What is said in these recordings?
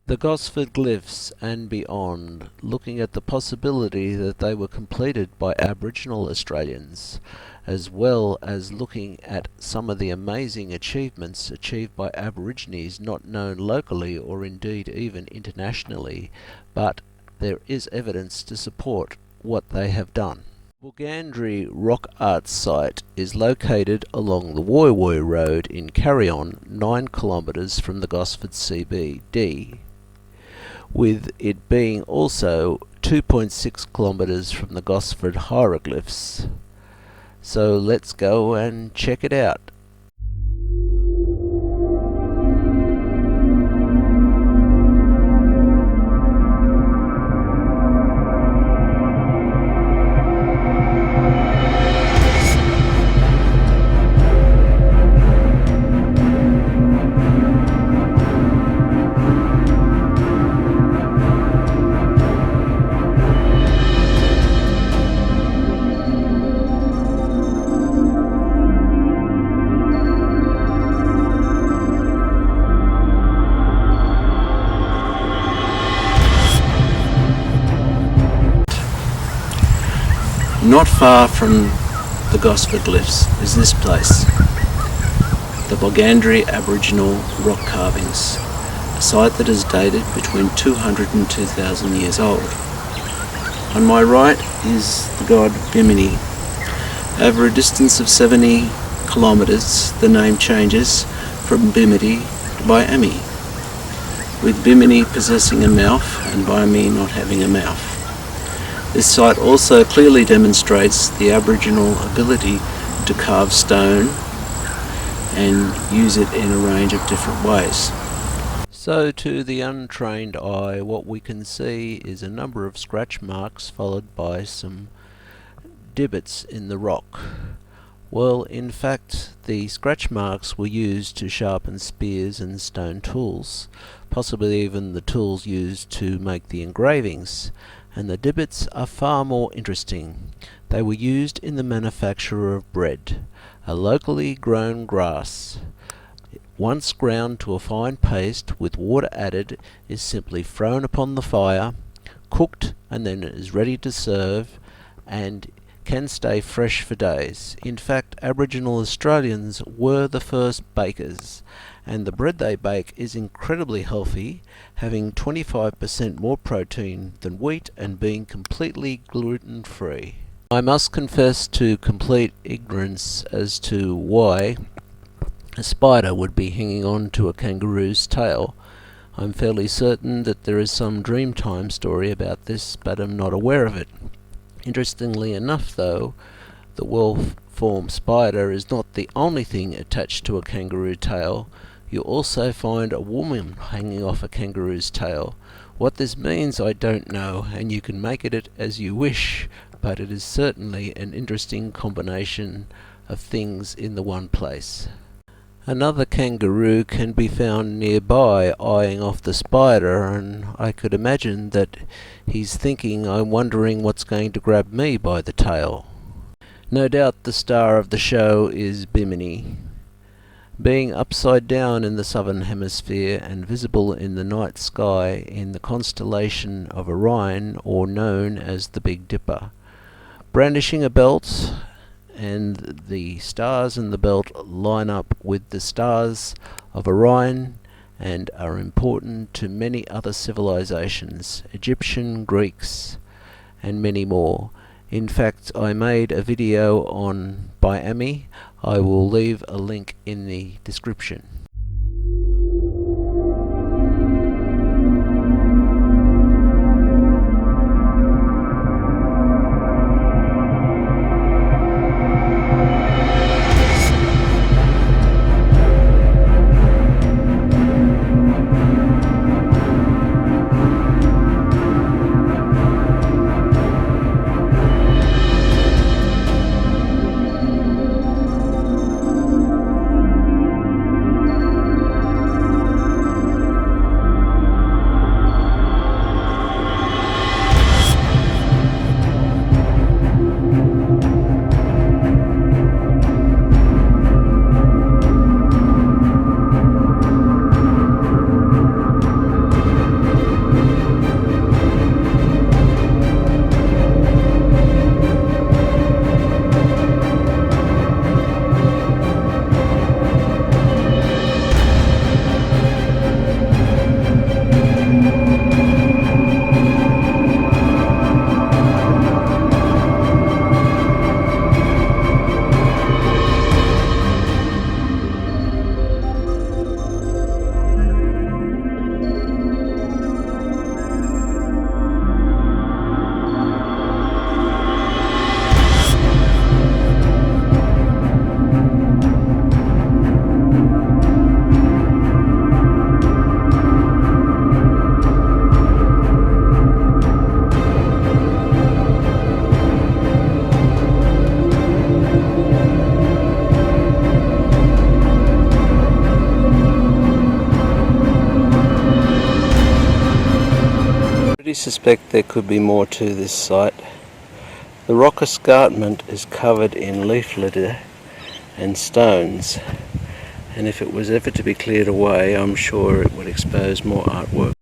The Gosforth Glyphs and beyond, looking at the possibility that they were completed by Aboriginal Australians, as well as looking at some of the amazing achievements achieved by Aborigines not known locally or indeed even internationally, but there is evidence to support what they have done. Bulgandri Rock Art Site is located along the Woy Woy Road in Carrion, 9 kilometres from the Gosford CBD, with it being also 2.6 kilometres from the Gosford hieroglyphs. So let's go and check it out. Not far from the Gosforth Glyphs is this place, the Bulgandri Aboriginal rock carvings, a site that is dated between 200 and 2,000 years old. On my right is the god Bimini. Over a distance of 70 kilometres, the name changes from Bimini to Biami, with Bimini possessing a mouth and Biami not having a mouth. This site also clearly demonstrates the Aboriginal ability to carve stone and use it in a range of different ways. So to the untrained eye, what we can see is a number of scratch marks followed by some divots in the rock. Well, in fact, the scratch marks were used to sharpen spears and stone tools, possibly even the tools used to make the engravings. And the divots are far more interesting. They were used in the manufacture of bread, a locally grown grass. Once ground to a fine paste with water added, is simply thrown upon the fire, cooked, and then it is ready to serve and can stay fresh for days. In fact, Aboriginal Australians were the first bakers, and the bread they bake is incredibly healthy, having 25% more protein than wheat and being completely gluten-free. I must confess to complete ignorance as to why a spider would be hanging on to a kangaroo's tail. I'm fairly certain that there is some Dreamtime story about this, but I'm not aware of it. Interestingly enough though, the well-formed spider is not the only thing attached to a kangaroo tail. You also find a woman hanging off a kangaroo's tail. What this means I don't know, and you can make it as you wish, but it is certainly an interesting combination of things in the one place. Another kangaroo can be found nearby eyeing off the spider, and I could imagine that he's thinking, I'm wondering what's going to grab me by the tail. No doubt the star of the show is Bimini. Being upside down in the southern hemisphere and visible in the night sky in the constellation of Orion, or known as the Big Dipper. Brandishing a belt, and the stars in the belt line up with the stars of Orion and are important to many other civilizations, Egyptian, Greeks, and many more. In fact, I made a video on Biami. I will leave a link in the description. We suspect there could be more to this site. The rock escarpment is covered in leaf litter and stones, and if it was ever to be cleared away, I'm sure it would expose more artwork.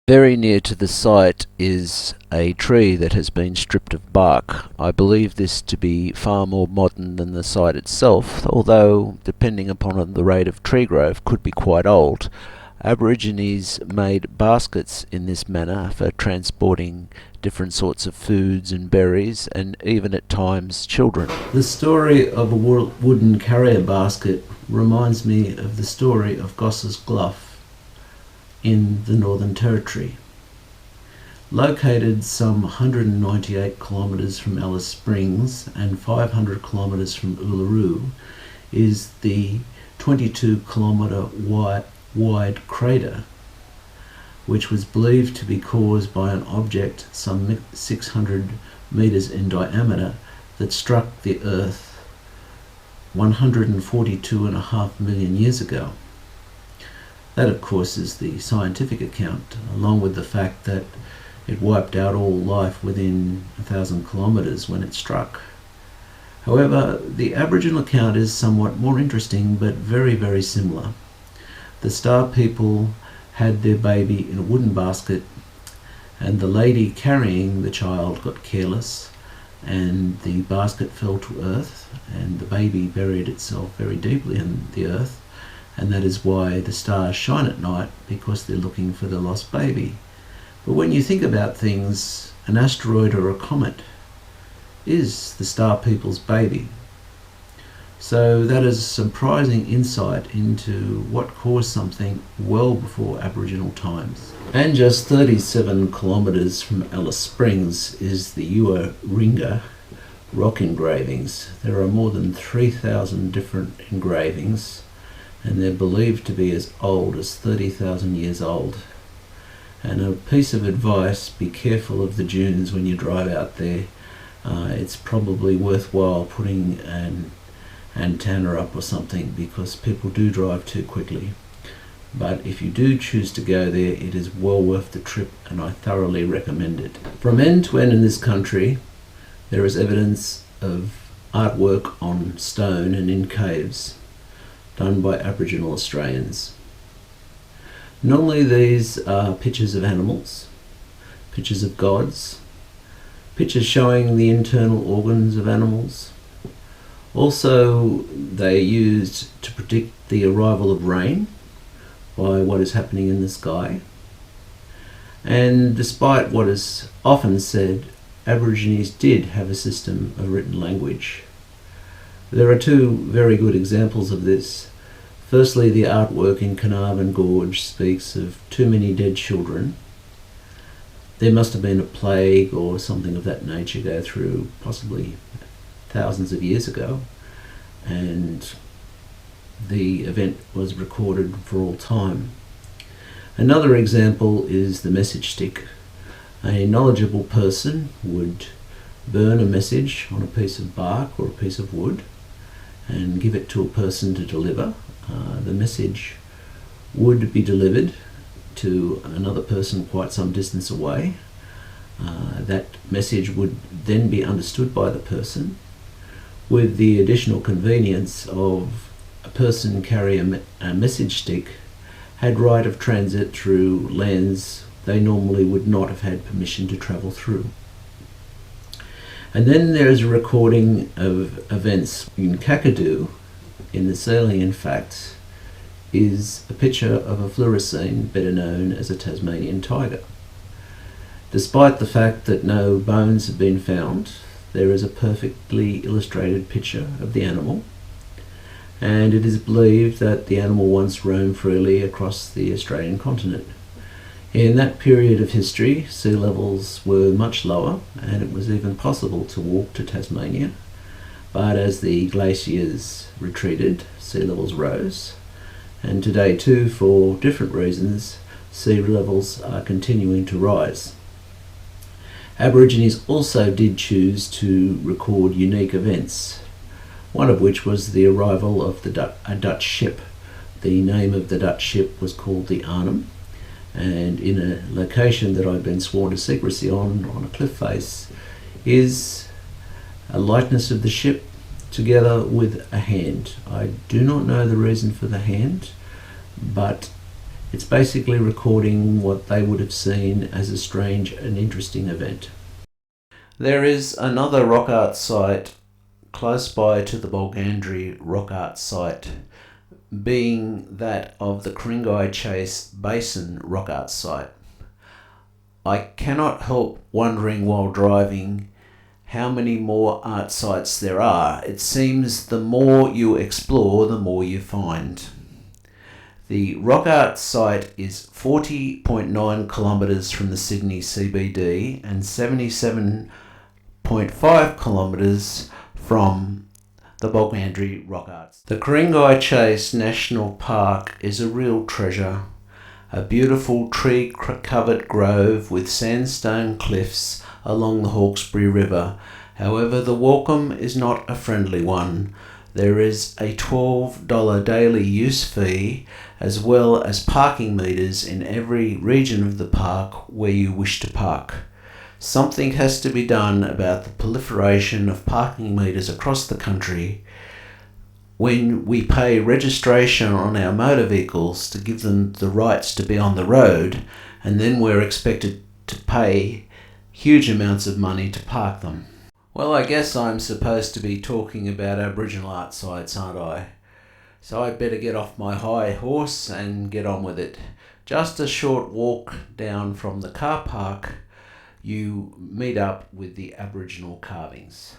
Very near to the site is a tree that has been stripped of bark. I believe this to be far more modern than the site itself, although, depending upon the rate of tree growth, could be quite old. Aborigines made baskets in this manner for transporting different sorts of foods and berries, and even at times children. The story of a wooden carrier basket reminds me of the story of Gosforth Glyphs in the Northern Territory. Located some 198 kilometres from Alice Springs and 500 kilometres from Uluru is the 22 kilometre wide crater, which was believed to be caused by an object some 600 metres in diameter that struck the Earth 142.5 million years ago. That, of course, is the scientific account, along with the fact that it wiped out all life within 1,000 kilometres when it struck. However, the Aboriginal account is somewhat more interesting, but very, very similar. The Star people had their baby in a wooden basket, and the lady carrying the child got careless, and the basket fell to earth, and the baby buried itself very deeply in the earth. And that is why the stars shine at night, because they're looking for the lost baby. But when you think about things, an asteroid or a comet is the star people's baby. So that is a surprising insight into what caused something well before Aboriginal times. And just 37 kilometres from Alice Springs is the Ringa rock engravings. There are more than 3,000 different engravings, and they're believed to be as old as 30,000 years old. And a piece of advice, be careful of the dunes when you drive out there. It's probably worthwhile putting an antenna up or something, because people do drive too quickly. But if you do choose to go there, it is well worth the trip, and I thoroughly recommend it. From end to end in this country, there is evidence of artwork on stone and in caves done by Aboriginal Australians. Normally these are pictures of animals, pictures of gods, pictures showing the internal organs of animals. Also, they are used to predict the arrival of rain by what is happening in the sky. And despite what is often said, Aborigines did have a system of written language. There are two very good examples of this. Firstly, the artwork in Carnarvon Gorge speaks of too many dead children. There must have been a plague or something of that nature go through, possibly thousands of years ago, and the event was recorded for all time. Another example is the message stick. A knowledgeable person would burn a message on a piece of bark or a piece of wood and give it to a person to deliver. The message would be delivered to another person quite some distance away. That message would then be understood by the person, with the additional convenience of a person carrying a message stick had right of transit through lands they normally would not have had permission to travel through. And then there is a recording of events in Kakadu. In the Salient Facts is a picture of a fluorescein, better known as a Tasmanian tiger. Despite the fact that no bones have been found, there is a perfectly illustrated picture of the animal, and it is believed that the animal once roamed freely across the Australian continent. In that period of history, sea levels were much lower, and it was even possible to walk to Tasmania. But as the glaciers retreated, sea levels rose, and today too, for different reasons, sea levels are continuing to rise. Aborigines also did choose to record unique events, one of which was the arrival of a Dutch ship. The name of the Dutch ship was called the Arnhem, and in a location that I've been sworn to secrecy on a cliff face, is a likeness of the ship together with a hand. I do not know the reason for the hand, but it's basically recording what they would have seen as a strange and interesting event. There is another rock art site close by to the Bulgandri rock art site, being that of the Kringai Chase Basin rock art site. I cannot help wondering while driving how many more art sites there are. It seems the more you explore, the more you find. The rock art site is 40.9 kilometres from the Sydney CBD and 77.5 kilometres from the Bulgandri rock arts. The Kringai Chase National Park is a real treasure, a beautiful tree-covered grove with sandstone cliffs along the Hawkesbury River. However, the welcome is not a friendly one. There is a $12 daily use fee, as well as parking meters in every region of the park where you wish to park. Something has to be done about the proliferation of parking meters across the country when we pay registration on our motor vehicles to give them the rights to be on the road, and then we're expected to pay huge amounts of money to park them. Well, I guess I'm supposed to be talking about Aboriginal art sites, aren't I? So I'd better get off my high horse and get on with it. Just a short walk down from the car park, you meet up with the Aboriginal carvings.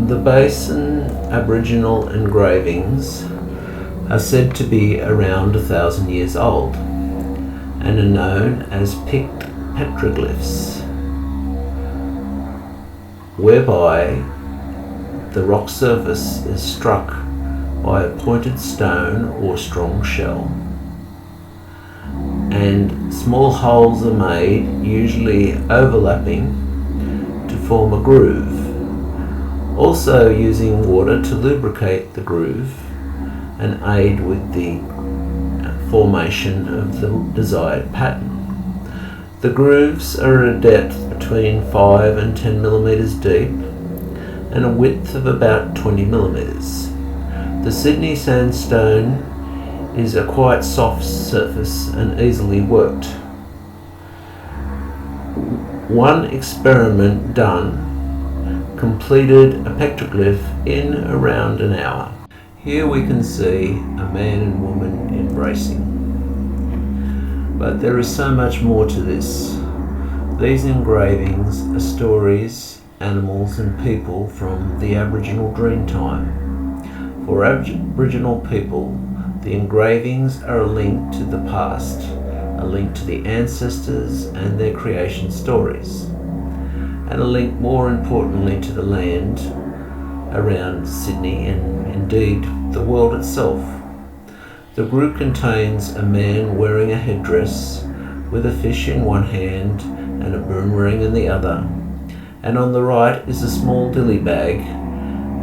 The basin Aboriginal engravings are said to be around 1,000 years old and are known as picked petroglyphs, whereby the rock surface is struck by a pointed stone or strong shell, and small holes are made, usually overlapping, to form a groove, also using water to lubricate the groove and aid with the formation of the desired pattern. The grooves are at a depth between 5 and 10 millimeters deep and a width of about 20 millimeters. The Sydney sandstone is a quite soft surface and easily worked. One experiment done completed a petroglyph in around an hour. Here we can see a man and woman embracing. But there is so much more to this. These engravings are stories, animals and people from the Aboriginal Dreamtime. For Aboriginal people, the engravings are a link to the past, a link to the ancestors and their creation stories. and a link more importantly to the land around Sydney and indeed the world itself. The group contains a man wearing a headdress with a fish in one hand and a boomerang in the other, and on the right is a small dilly bag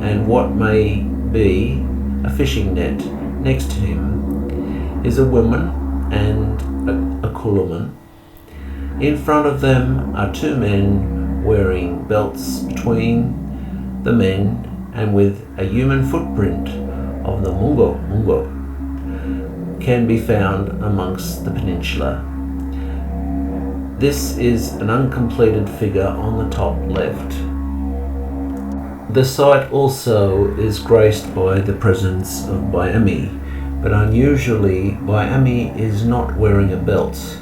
and what may be a fishing net. Next to him is a woman and a coolaman. In front of them are two men wearing belts between the men and with a human footprint of the mungo can be found amongst the peninsula. This is an uncompleted figure on the top left. The site also is graced by the presence of Biami, but unusually Biami is not wearing a belt.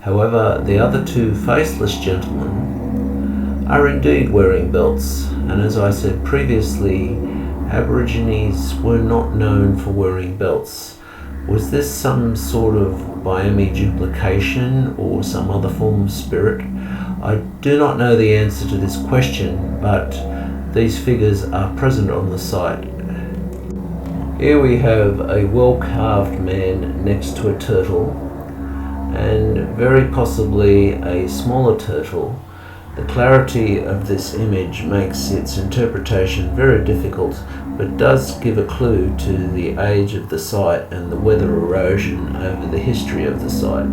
However, the other two faceless gentlemen are indeed wearing belts, and as I said previously, Aborigines were not known for wearing belts. Was this some sort of Biami duplication or some other form of spirit? I do not know the answer to this question, but these figures are present on the site. Here we have a well-carved man next to a turtle, and very possibly a smaller turtle. The clarity of this image makes its interpretation very difficult, but does give a clue to the age of the site and the weather erosion over the history of the site.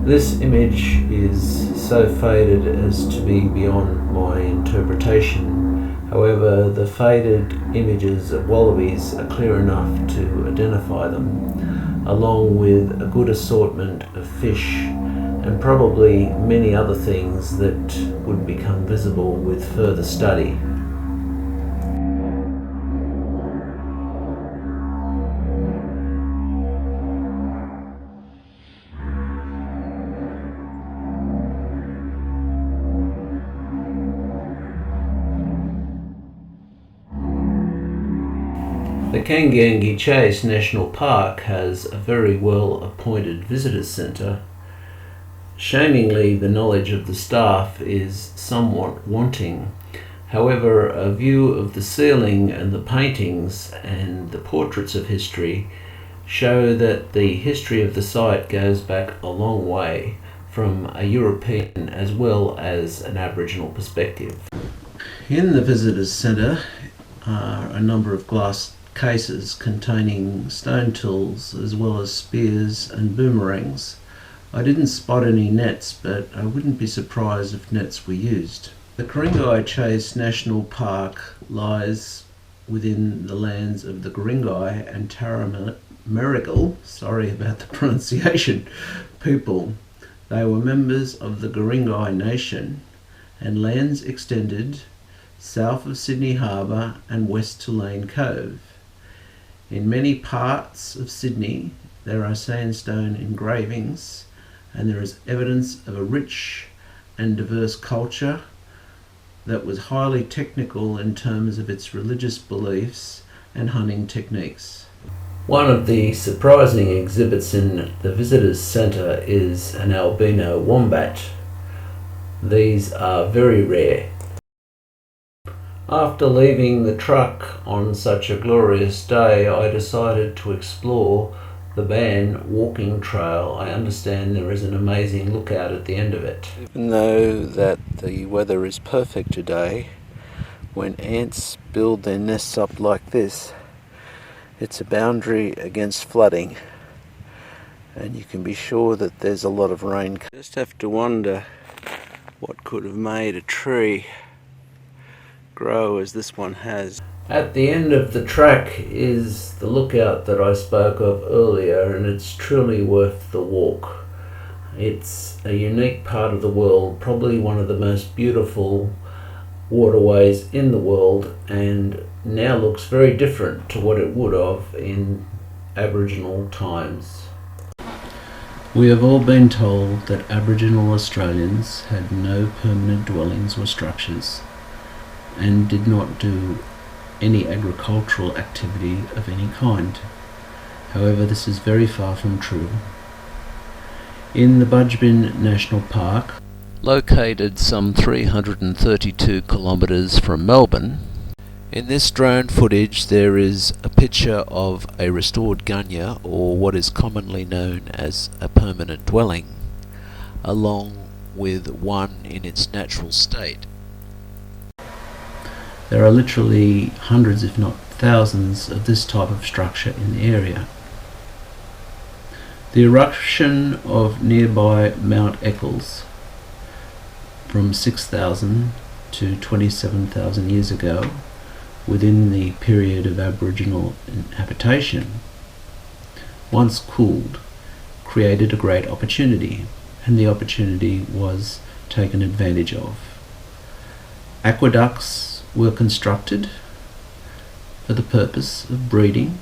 This image is so faded as to be beyond my interpretation. However, the faded images of wallabies are clear enough to identify them, along with a good assortment of fish and probably many other things that would become visible with further study. The Kangangi Chase National Park has a very well appointed visitors centre. Shamingly, the knowledge of the staff is somewhat wanting. However, a view of the ceiling and the paintings and the portraits of history show that the history of the site goes back a long way from a European as well as an Aboriginal perspective. In the visitors centre are a number of glass cases containing stone tools as well as spears and boomerangs. I didn't spot any nets, but I wouldn't be surprised if nets were used. The Ku-ring-gai Chase National Park lies within the lands of the Ku-ring-gai and Taramerigal, sorry about the pronunciation, people. They were members of the Ku-ring-gai Nation, and lands extended south of Sydney Harbour and west to Lane Cove. In many parts of Sydney there are sandstone engravings, and there is evidence of a rich and diverse culture that was highly technical in terms of its religious beliefs and hunting techniques. One of the surprising exhibits in the visitors centre is an albino wombat. These are very rare. After leaving the truck on such a glorious day, I decided to explore the Ban walking trail. I understand there is an amazing lookout at the end of it. Even though that the weather is perfect today, when ants build their nests up like this, it's a boundary against flooding, and you can be sure that there's a lot of rain. Just have to wonder what could have made a tree grow as this one has. At the end of the track is the lookout that I spoke of earlier, and it's truly worth the walk. It's a unique part of the world, probably one of the most beautiful waterways in the world, and now looks very different to what it would have in Aboriginal times. We have all been told that Aboriginal Australians had no permanent dwellings or structures and did not do any agricultural activity of any kind. However, this is very far from true. In the Budgebin National Park, Located some 332 kilometres from Melbourne, in this drone footage there is a picture of a restored gunya, or what is commonly known as a permanent dwelling, along with one in its natural state. There are literally hundreds, if not thousands, of this type of structure in the area. The eruption of nearby Mount Eccles from 6,000 to 27,000 years ago, within the period of Aboriginal habitation, once cooled, created a great opportunity, and the opportunity was taken advantage of. Aqueducts were constructed for the purpose of breeding,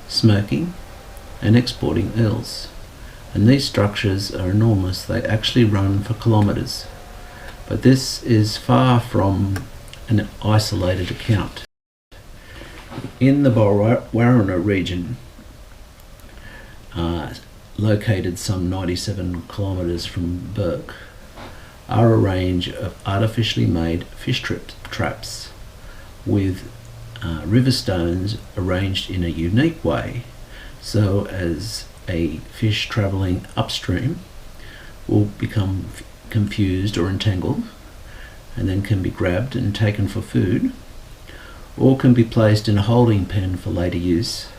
smoking, and exporting eels, and these structures are enormous. They actually run for kilometres, but this is far from an isolated account. In the Warrana region, located some 97 kilometres from Bourke, are a range of artificially made fish traps with river stones arranged in a unique way so as a fish travelling upstream will become confused or entangled and then can be grabbed and taken for food, or can be placed in a holding pen for later use.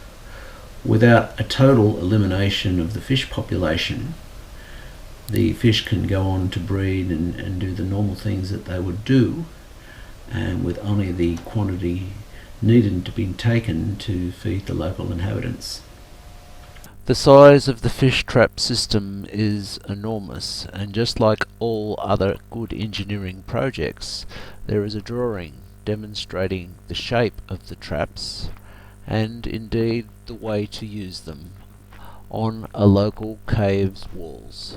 Without a total elimination of the fish population, the fish can go on to breed and do the normal things that they would do, and with only the quantity needed to be taken to feed the local inhabitants. The size of the fish trap system is enormous, and just like all other good engineering projects, there is a drawing demonstrating the shape of the traps and indeed the way to use them on a local cave's walls.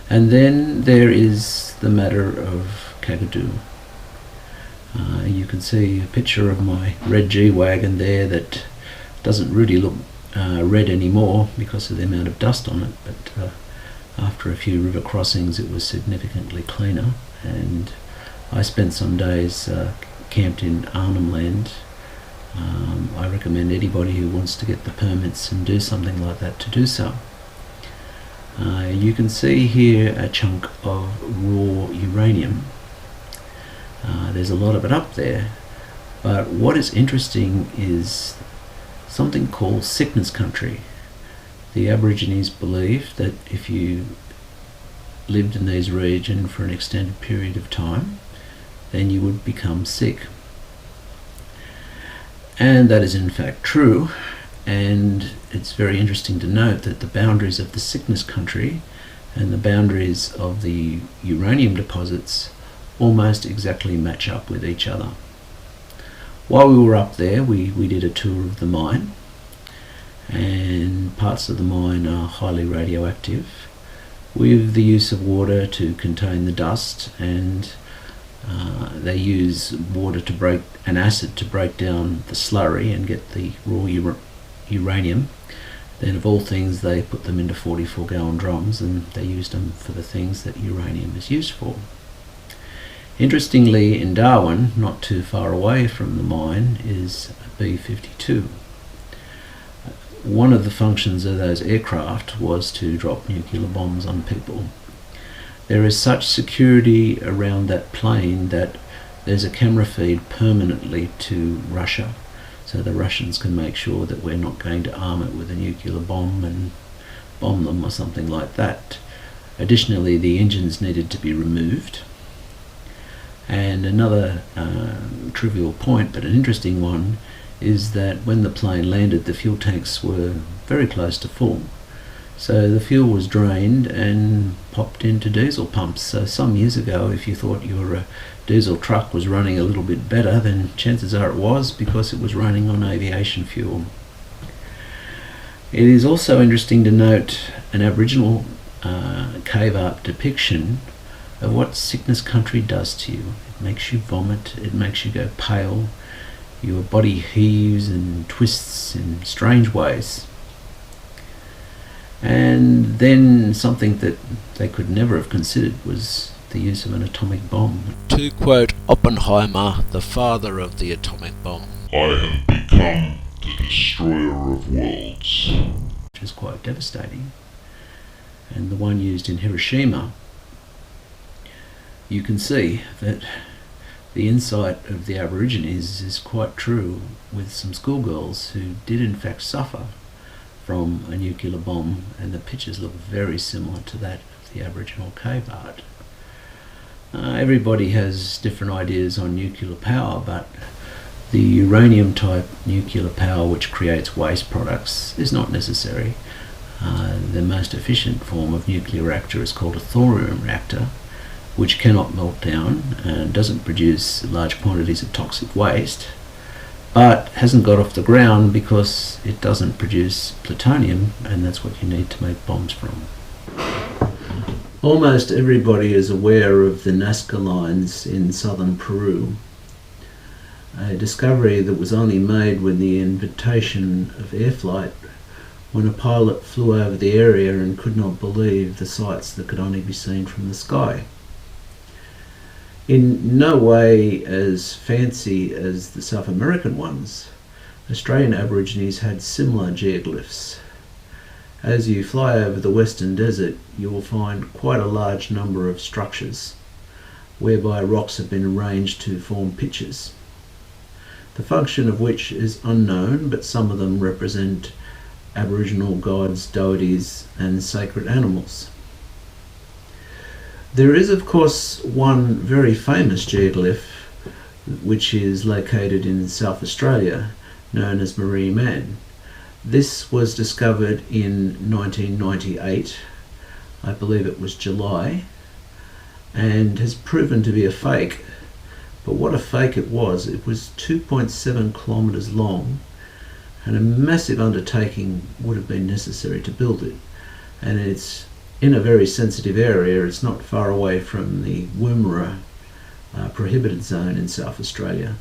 And then there is the matter of Kakadu. You can see a picture of my red G-Wagon there that doesn't really look red anymore because of the amount of dust on it, but after a few river crossings it was significantly cleaner, and I spent some days camped in Arnhem Land. I recommend anybody who wants to get the permits and do something like that to do so. You can see here a chunk of raw uranium. There's a lot of it up there, but what is interesting is something called sickness country. The Aborigines believe that if you lived in these regions for an extended period of time, then you would become sick. And that is in fact true, and it's very interesting to note that the boundaries of the sickness country and the boundaries of the uranium deposits almost exactly match up with each other. While we were up there, we did a tour of the mine, and parts of the mine are highly radioactive, with the use of water to contain the dust, and they use water to break an acid to break down the slurry and get the raw uranium. Then of all things they put them into 44 gallon drums, and they used them for the things that uranium is used for. Interestingly, in Darwin, not too far away from the mine, is a B-52. One of the functions of those aircraft was to drop nuclear bombs on people. There is such security around that plane that there's a camera feed permanently to Russia, so the Russians can make sure that we're not going to arm it with a nuclear bomb and bomb them or something like that. Additionally, the engines needed to be removed. And another trivial point, but an interesting one, is that when the plane landed, the fuel tanks were very close to full. So the fuel was drained and popped into diesel pumps. So some years ago, if you thought your diesel truck was running a little bit better, then chances are it was, because it was running on aviation fuel. It is also interesting to note an Aboriginal cave art depiction of what sickness country does to you. It makes you vomit, it makes you go pale, your body heaves and twists in strange ways. And then something that they could never have considered was the use of an atomic bomb. To quote Oppenheimer, the father of the atomic bomb, "I have become the destroyer of worlds." which is quite devastating. And the one used in Hiroshima, you can see that the insight of the Aborigines is quite true, with some schoolgirls who did in fact suffer from a nuclear bomb, and the pictures look very similar to that of the Aboriginal cave art. Everybody has different ideas on nuclear power, but the uranium type nuclear power, which creates waste products, is not necessary. The most efficient form of nuclear reactor is called a thorium reactor, which cannot melt down and doesn't produce large quantities of toxic waste, but hasn't got off the ground because it doesn't produce plutonium, and that's what you need to make bombs from. Almost everybody is aware of the Nazca lines in southern Peru, a discovery that was only made with the invitation of air flight, when a pilot flew over the area and could not believe the sights that could only be seen from the sky. In no way as fancy as the South American ones, Australian Aborigines had similar geoglyphs. As you fly over the Western Desert, you will find quite a large number of structures, whereby rocks have been arranged to form pictures, the function of which is unknown, but some of them represent Aboriginal gods, deities, and sacred animals. There is, of course, one very famous geoglyph which is located in South Australia, known as Maree Man. This was discovered in 1998, I believe it was July, and has proven to be a fake. But what a fake it was 2.7 kilometres long, and a massive undertaking would have been necessary to build it. And it's in a very sensitive area. It's not far away from the Woomera prohibited zone in South Australia.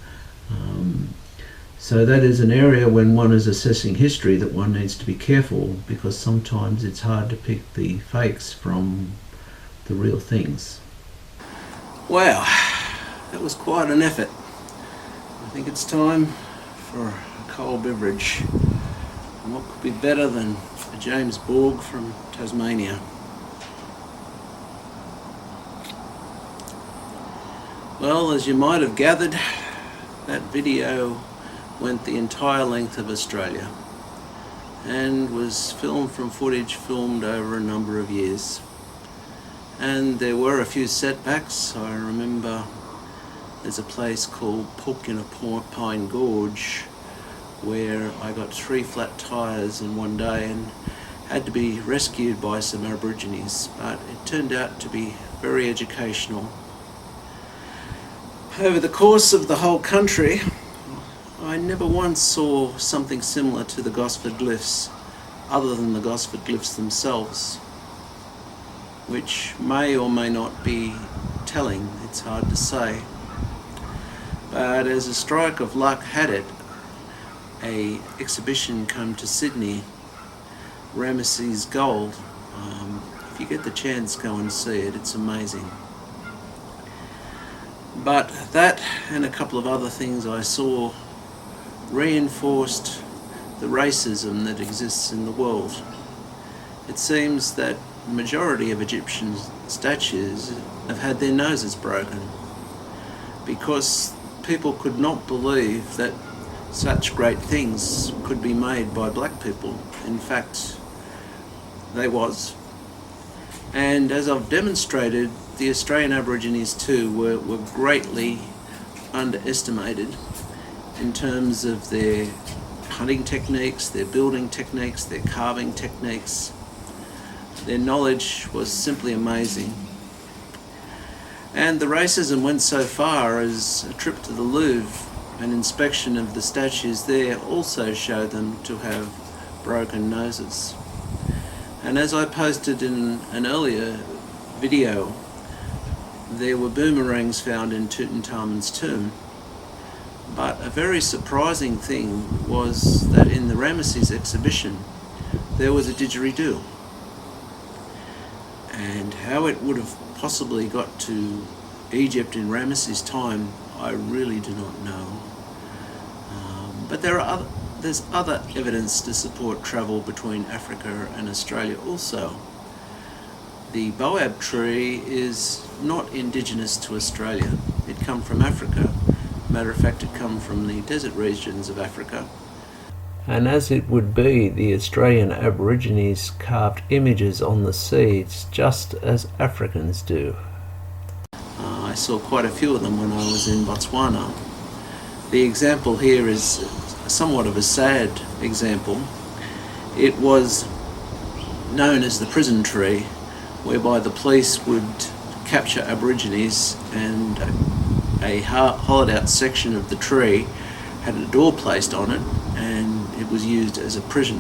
So that is an area, when one is assessing history, that one needs to be careful, because sometimes it's hard to pick the fakes from the real things. Wow, that was quite an effort. I think it's time for a cold beverage. And what could be better than a James Borg from Tasmania? Well, as you might have gathered, that video went the entire length of Australia and was filmed from footage filmed over a number of years. And there were a few setbacks. I remember there's a place called Pine Gorge where I got 3 flat tyres in one day and had to be rescued by some Aborigines, but it turned out to be very educational. Over the course of the whole country, I never once saw something similar to the Gosforth Glyphs, other than the Gosforth Glyphs themselves, which may or may not be telling. It's hard to say. But as a strike of luck had it, a exhibition come to Sydney, Ramesses Gold. If you get the chance, go and see it. It's amazing. But that and a couple of other things I saw reinforced the racism that exists in the world. It seems that the majority of Egyptian statues have had their noses broken because people could not believe that such great things could be made by black people. In fact, they was. And as I've demonstrated, the Australian Aborigines too were greatly underestimated in terms of their hunting techniques, their building techniques, their carving techniques. Their knowledge was simply amazing. And the racism went so far as a trip to the Louvre, an inspection of the statues there also showed them to have broken noses. And as I posted in an earlier video, there were boomerangs found in Tutankhamun's tomb. But a very surprising thing was that in the Ramesses exhibition, there was a didgeridoo. And how it would have possibly got to Egypt in Ramesses' time, I really do not know. But there's other evidence to support travel between Africa and Australia also. The baobab tree is not indigenous to Australia. It come from Africa. Matter of fact, it come from the desert regions of Africa. And as it would be, the Australian Aborigines carved images on the seeds just as Africans do. I saw quite a few of them when I was in Botswana. The example here is somewhat of a sad example. It was known as the prison tree, whereby the police would capture Aborigines, and a hollowed out section of the tree had a door placed on it, and it was used as a prison.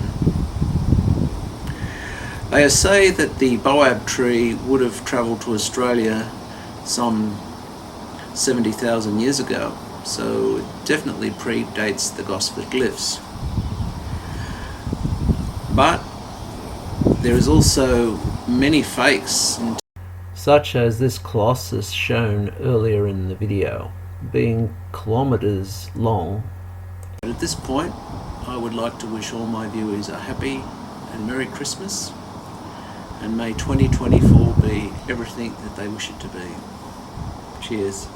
They say that the baobab tree would have travelled to Australia some 70,000 years ago, so it definitely predates the Gosforth Glyphs. But there is also many fakes, such as this colossus shown earlier in the video, being kilometres long. But at this point, I would like to wish all my viewers a happy and Merry Christmas, and may 2024 be everything that they wish it to be. Cheers.